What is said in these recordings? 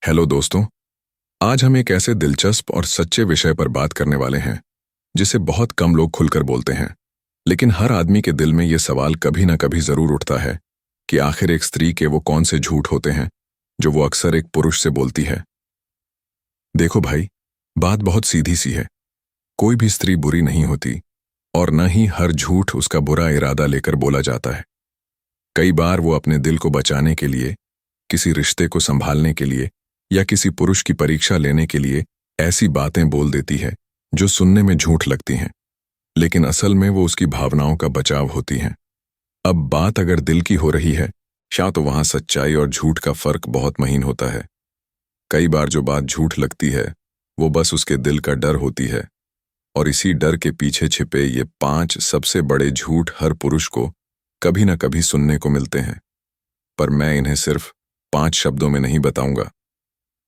Hello दोस्तों। आज हम एक ऐसे दिलचस्प और सच्चे विषय पर बात करने वाले हैं जिसे बहुत कम लोग खुलकर बोलते हैं, लेकिन हर आदमी के दिल में ये सवाल कभी ना कभी जरूर उठता है कि आखिर एक स्त्री के वो कौन से झूठ होते हैं जो वो अक्सर एक पुरुष से बोलती है। देखो भाई, बात बहुत सीधी सी है। कोई भी स्त्री बुरी नहीं होती और न ही हर झूठ उसका बुरा इरादा लेकर बोला जाता है। कई बार वो अपने दिल को बचाने के लिए, किसी रिश्ते को संभालने के लिए या किसी पुरुष की परीक्षा लेने के लिए ऐसी बातें बोल देती है जो सुनने में झूठ लगती हैं, लेकिन असल में वो उसकी भावनाओं का बचाव होती हैं। अब बात अगर दिल की हो रही है, या तो वहां सच्चाई और झूठ का फर्क बहुत महीन होता है। कई बार जो बात झूठ लगती है वो बस उसके दिल का डर होती है, और इसी डर के पीछे छिपे ये 5 सबसे बड़े झूठ हर पुरुष को कभी ना कभी सुनने को मिलते हैं। पर मैं इन्हें सिर्फ 5 शब्दों में नहीं बताऊंगा,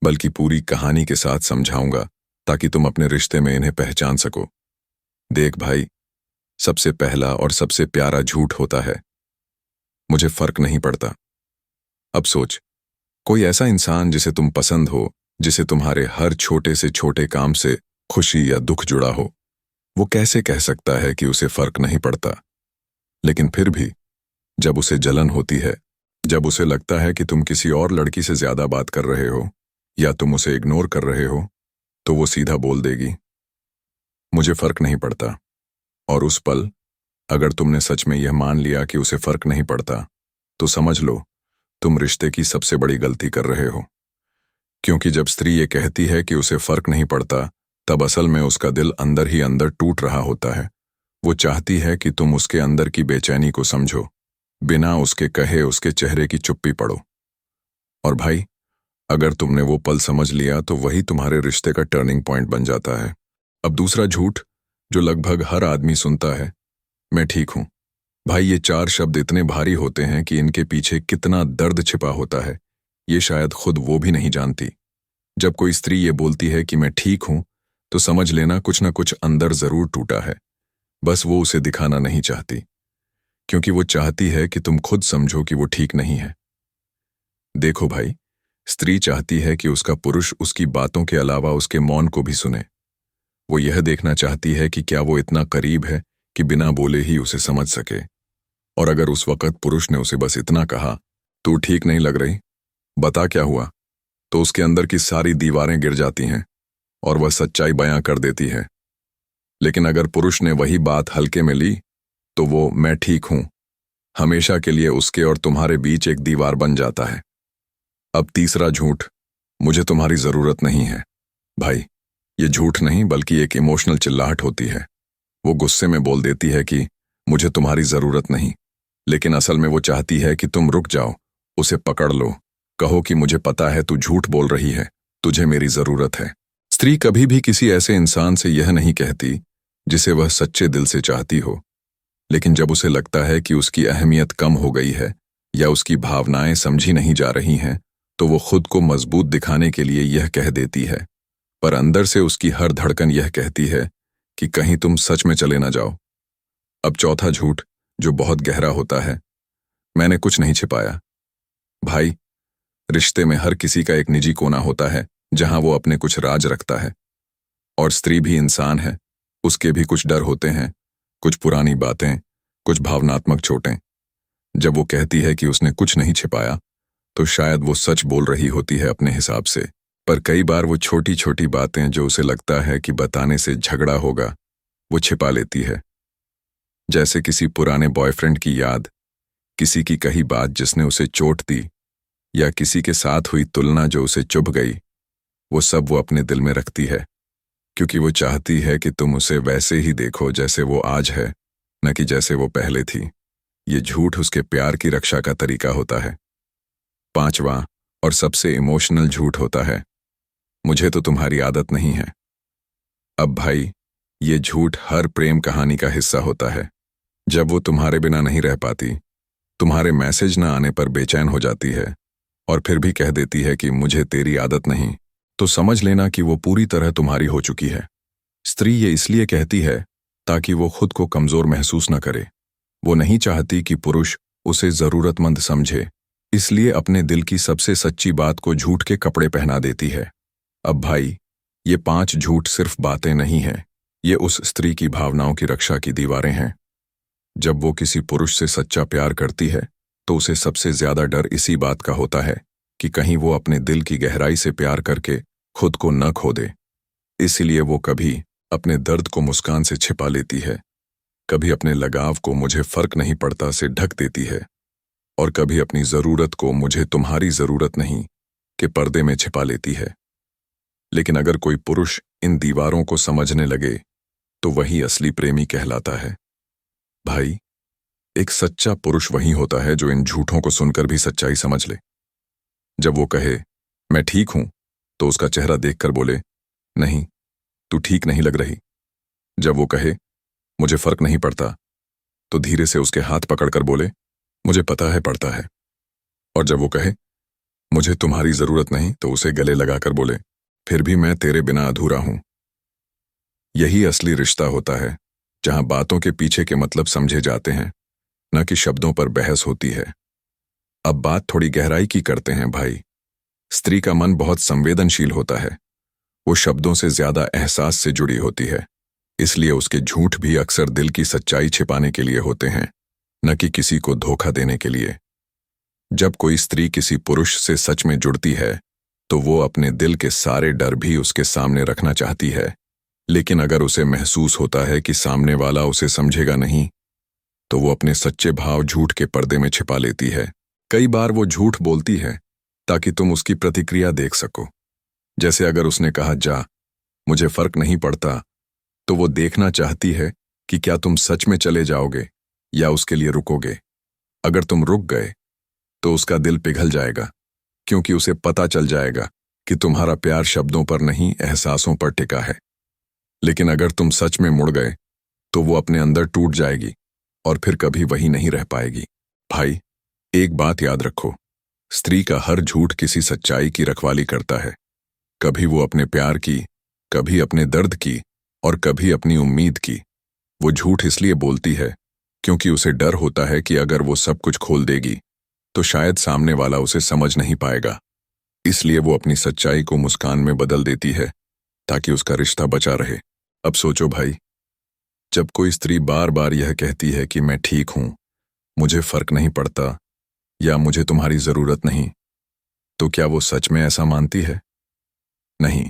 बल्कि पूरी कहानी के साथ समझाऊंगा ताकि तुम अपने रिश्ते में इन्हें पहचान सको। देख भाई, सबसे पहला और सबसे प्यारा झूठ होता है, मुझे फर्क नहीं पड़ता। अब सोच, कोई ऐसा इंसान जिसे तुम पसंद हो, जिसे तुम्हारे हर छोटे से छोटे काम से खुशी या दुख जुड़ा हो, वो कैसे कह सकता है कि उसे फर्क नहीं पड़ता? लेकिन फिर भी जब उसे जलन होती है, जब उसे लगता है कि तुम किसी और लड़की से ज्यादा बात कर रहे हो या तुम उसे इग्नोर कर रहे हो, तो वो सीधा बोल देगी, मुझे फर्क नहीं पड़ता। और उस पल अगर तुमने सच में यह मान लिया कि उसे फर्क नहीं पड़ता, तो समझ लो तुम रिश्ते की सबसे बड़ी गलती कर रहे हो। क्योंकि जब स्त्री ये कहती है कि उसे फर्क नहीं पड़ता, तब असल में उसका दिल अंदर ही अंदर टूट रहा होता है। वो चाहती है कि तुम उसके अंदर की बेचैनी को समझो, बिना उसके कहे उसके चेहरे की चुप्पी पढ़ो। और भाई, अगर तुमने वो पल समझ लिया तो वही तुम्हारे रिश्ते का टर्निंग पॉइंट बन जाता है। अब दूसरा झूठ जो लगभग हर आदमी सुनता है, मैं ठीक हूं। भाई, ये 4 शब्द इतने भारी होते हैं कि इनके पीछे कितना दर्द छिपा होता है ये शायद खुद वो भी नहीं जानती। जब कोई स्त्री ये बोलती है कि मैं ठीक हूं, तो समझ लेना कुछ ना कुछ अंदर जरूर टूटा है। बस वो उसे दिखाना नहीं चाहती, क्योंकि वो चाहती है कि तुम खुद समझो कि वो ठीक नहीं है। देखो भाई, स्त्री चाहती है कि उसका पुरुष उसकी बातों के अलावा उसके मौन को भी सुने। वो यह देखना चाहती है कि क्या वो इतना करीब है कि बिना बोले ही उसे समझ सके। और अगर उस वक्त पुरुष ने उसे बस इतना कहा, तू ठीक नहीं लग रही, बता क्या हुआ, तो उसके अंदर की सारी दीवारें गिर जाती हैं और वह सच्चाई बयां कर देती है। लेकिन अगर पुरुष ने वही बात हल्के में ली, तो वो मैं ठीक हूं हमेशा के लिए उसके और तुम्हारे बीच एक दीवार बन जाता है। अब तीसरा झूठ, मुझे तुम्हारी जरूरत नहीं है। भाई, ये झूठ नहीं बल्कि एक इमोशनल चिल्लाहट होती है। वो गुस्से में बोल देती है कि मुझे तुम्हारी जरूरत नहीं, लेकिन असल में वो चाहती है कि तुम रुक जाओ, उसे पकड़ लो, कहो कि मुझे पता है तू झूठ बोल रही है, तुझे मेरी जरूरत है। स्त्री कभी भी किसी ऐसे इंसान से यह नहीं कहती जिसे वह सच्चे दिल से चाहती हो, लेकिन जब उसे लगता है कि उसकी अहमियत कम हो गई है या उसकी भावनाएं समझी नहीं जा रही हैं, तो वो खुद को मजबूत दिखाने के लिए यह कह देती है। पर अंदर से उसकी हर धड़कन यह कहती है कि कहीं तुम सच में चले ना जाओ। अब चौथा झूठ जो बहुत गहरा होता है, मैंने कुछ नहीं छिपाया। भाई, रिश्ते में हर किसी का एक निजी कोना होता है जहां वो अपने कुछ राज रखता है। और स्त्री भी इंसान है, उसके भी कुछ डर होते हैं, कुछ पुरानी बातें, कुछ भावनात्मक चोटें। जब वो कहती है कि उसने कुछ नहीं छिपाया, तो शायद वो सच बोल रही होती है अपने हिसाब से। पर कई बार वो छोटी छोटी बातें जो उसे लगता है कि बताने से झगड़ा होगा, वो छिपा लेती है। जैसे किसी पुराने बॉयफ्रेंड की याद, किसी की कही बात जिसने उसे चोट दी, या किसी के साथ हुई तुलना जो उसे चुभ गई। वो सब वो अपने दिल में रखती है, क्योंकि वो चाहती है कि तुम उसे वैसे ही देखो जैसे वो आज है, न कि जैसे वो पहले थी। ये झूठ उसके प्यार की रक्षा का तरीका होता है। पांचवा और सबसे इमोशनल झूठ होता है, मुझे तो तुम्हारी आदत नहीं है। अब भाई, ये झूठ हर प्रेम कहानी का हिस्सा होता है। जब वो तुम्हारे बिना नहीं रह पाती, तुम्हारे मैसेज न आने पर बेचैन हो जाती है और फिर भी कह देती है कि मुझे तेरी आदत नहीं, तो समझ लेना कि वो पूरी तरह तुम्हारी हो चुकी है। स्त्री ये इसलिए कहती है ताकि वो खुद को कमजोर महसूस न करे। वो नहीं चाहती कि पुरुष उसे जरूरतमंद समझे, इसलिए अपने दिल की सबसे सच्ची बात को झूठ के कपड़े पहना देती है। अब भाई, ये 5 झूठ सिर्फ बातें नहीं हैं, ये उस स्त्री की भावनाओं की रक्षा की दीवारें हैं। जब वो किसी पुरुष से सच्चा प्यार करती है तो उसे सबसे ज्यादा डर इसी बात का होता है कि कहीं वो अपने दिल की गहराई से प्यार करके खुद को न खो दे। इसीलिए वो कभी अपने दर्द को मुस्कान से छिपा लेती है, कभी अपने लगाव को मुझे फर्क नहीं पड़ता से ढक देती है, और कभी अपनी जरूरत को मुझे तुम्हारी जरूरत नहीं के पर्दे में छिपा लेती है। लेकिन अगर कोई पुरुष इन दीवारों को समझने लगे तो वही असली प्रेमी कहलाता है। भाई, एक सच्चा पुरुष वही होता है जो इन झूठों को सुनकर भी सच्चाई समझ ले। जब वो कहे मैं ठीक हूं तो उसका चेहरा देखकर बोले नहीं, तू ठीक नहीं लग रही। जब वो कहे मुझे फर्क नहीं पड़ता तो धीरे से उसके हाथ पकड़कर बोले मुझे पता है पड़ता है। और जब वो कहे मुझे तुम्हारी जरूरत नहीं तो उसे गले लगाकर बोले फिर भी मैं तेरे बिना अधूरा हूं। यही असली रिश्ता होता है, जहां बातों के पीछे के मतलब समझे जाते हैं, न कि शब्दों पर बहस होती है। अब बात थोड़ी गहराई की करते हैं भाई। स्त्री का मन बहुत संवेदनशील होता है, वो शब्दों से ज्यादा एहसास से जुड़ी होती है। इसलिए उसके झूठ भी अक्सर दिल की सच्चाई छिपाने के लिए होते हैं, न कि किसी को धोखा देने के लिए। जब कोई स्त्री किसी पुरुष से सच में जुड़ती है तो वो अपने दिल के सारे डर भी उसके सामने रखना चाहती है। लेकिन अगर उसे महसूस होता है कि सामने वाला उसे समझेगा नहीं तो वो अपने सच्चे भाव झूठ के पर्दे में छिपा लेती है। कई बार वो झूठ बोलती है ताकि तुम उसकी प्रतिक्रिया देख सको। जैसे अगर उसने कहा जा, मुझे फर्क नहीं पड़ता, तो वो देखना चाहती है कि क्या तुम सच में चले जाओगे या उसके लिए रुकोगे। अगर तुम रुक गए तो उसका दिल पिघल जाएगा, क्योंकि उसे पता चल जाएगा कि तुम्हारा प्यार शब्दों पर नहीं एहसासों पर टिका है। लेकिन अगर तुम सच में मुड़ गए तो वो अपने अंदर टूट जाएगी और फिर कभी वही नहीं रह पाएगी। भाई, एक बात याद रखो, स्त्री का हर झूठ किसी सच्चाई की रखवाली करता है। कभी वो अपने प्यार की, कभी अपने दर्द की और कभी अपनी उम्मीद की। वो झूठ इसलिए बोलती है क्योंकि उसे डर होता है कि अगर वो सब कुछ खोल देगी तो शायद सामने वाला उसे समझ नहीं पाएगा। इसलिए वो अपनी सच्चाई को मुस्कान में बदल देती है ताकि उसका रिश्ता बचा रहे। अब सोचो भाई, जब कोई स्त्री बार बार यह कहती है कि मैं ठीक हूं, मुझे फर्क नहीं पड़ता या मुझे तुम्हारी जरूरत नहीं, तो क्या वो सच में ऐसा मानती है? नहीं,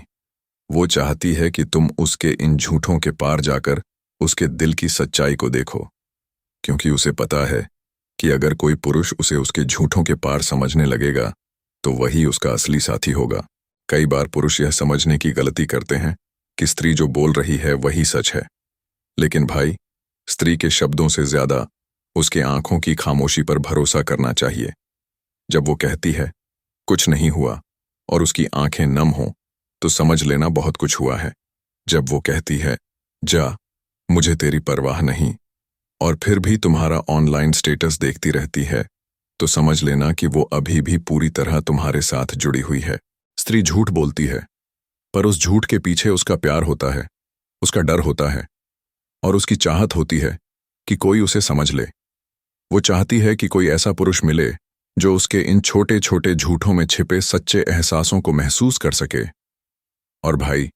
वो चाहती है कि तुम उसके इन झूठों के पार जाकर उसके दिल की सच्चाई को देखो, क्योंकि उसे पता है कि अगर कोई पुरुष उसे उसके झूठों के पार समझने लगेगा तो वही उसका असली साथी होगा। कई बार पुरुष यह समझने की गलती करते हैं कि स्त्री जो बोल रही है वही सच है। लेकिन भाई, स्त्री के शब्दों से ज्यादा उसके आंखों की खामोशी पर भरोसा करना चाहिए। जब वो कहती है कुछ नहीं हुआ और उसकी आंखें नम हों तो समझ लेना बहुत कुछ हुआ है। जब वो कहती है जा, मुझे तेरी परवाह नहीं, और फिर भी तुम्हारा ऑनलाइन स्टेटस देखती रहती है, तो समझ लेना कि वो अभी भी पूरी तरह तुम्हारे साथ जुड़ी हुई है। स्त्री झूठ बोलती है, पर उस झूठ के पीछे उसका प्यार होता है, उसका डर होता है और उसकी चाहत होती है कि कोई उसे समझ ले। वो चाहती है कि कोई ऐसा पुरुष मिले जो उसके इन छोटे छोटे झूठों में छिपे सच्चे एहसासों को महसूस कर सके। और भाई,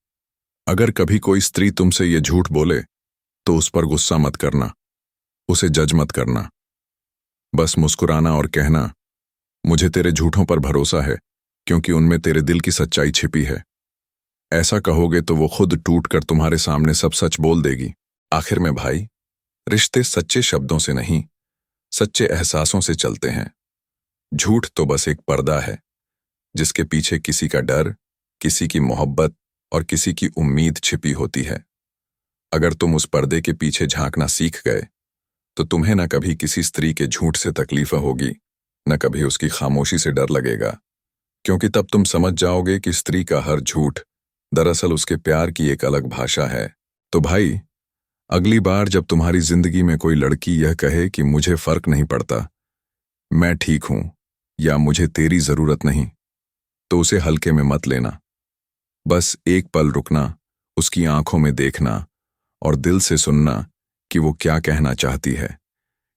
अगर कभी कोई स्त्री तुमसे ये झूठ बोले तो उस पर गुस्सा मत करना, उसे जज मत करना। बस मुस्कुराना और कहना मुझे तेरे झूठों पर भरोसा है क्योंकि उनमें तेरे दिल की सच्चाई छिपी है। ऐसा कहोगे तो वो खुद टूटकर तुम्हारे सामने सब सच बोल देगी। आखिर में भाई, रिश्ते सच्चे शब्दों से नहीं, सच्चे एहसासों से चलते हैं। झूठ तो बस एक पर्दा है जिसके पीछे किसी का डर, किसी की मोहब्बत और किसी की उम्मीद छिपी होती है। अगर तुम उस पर्दे के पीछे झांकना सीख गए तो तुम्हें न कभी किसी स्त्री के झूठ से तकलीफ होगी, न कभी उसकी खामोशी से डर लगेगा, क्योंकि तब तुम समझ जाओगे कि स्त्री का हर झूठ दरअसल उसके प्यार की एक अलग भाषा है। तो भाई, अगली बार जब तुम्हारी जिंदगी में कोई लड़की यह कहे कि मुझे फर्क नहीं पड़ता, मैं ठीक हूं या मुझे तेरी जरूरत नहीं, तो उसे हल्के में मत लेना। बस एक पल रुकना, उसकी आंखों में देखना और दिल से सुनना कि वो क्या कहना चाहती है,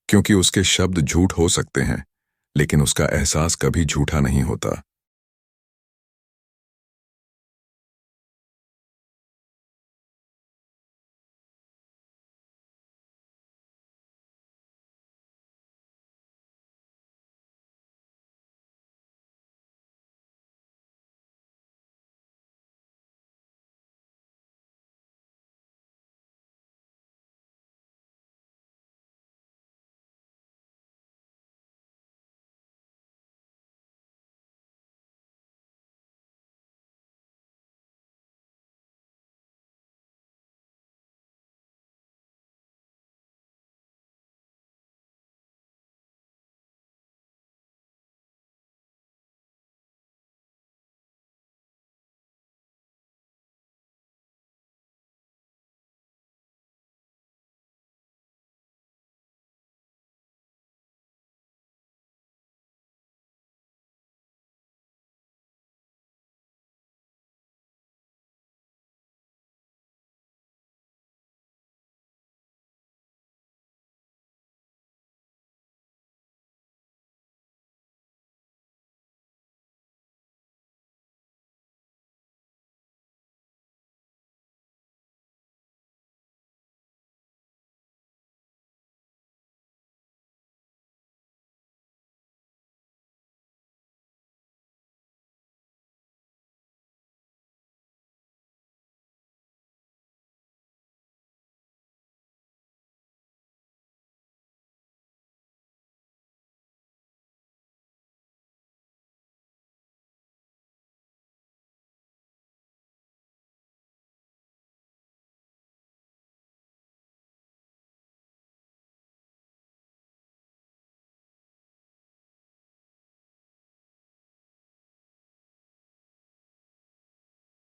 क्योंकि उसके शब्द झूठ हो सकते हैं लेकिन उसका एहसास कभी झूठा नहीं होता।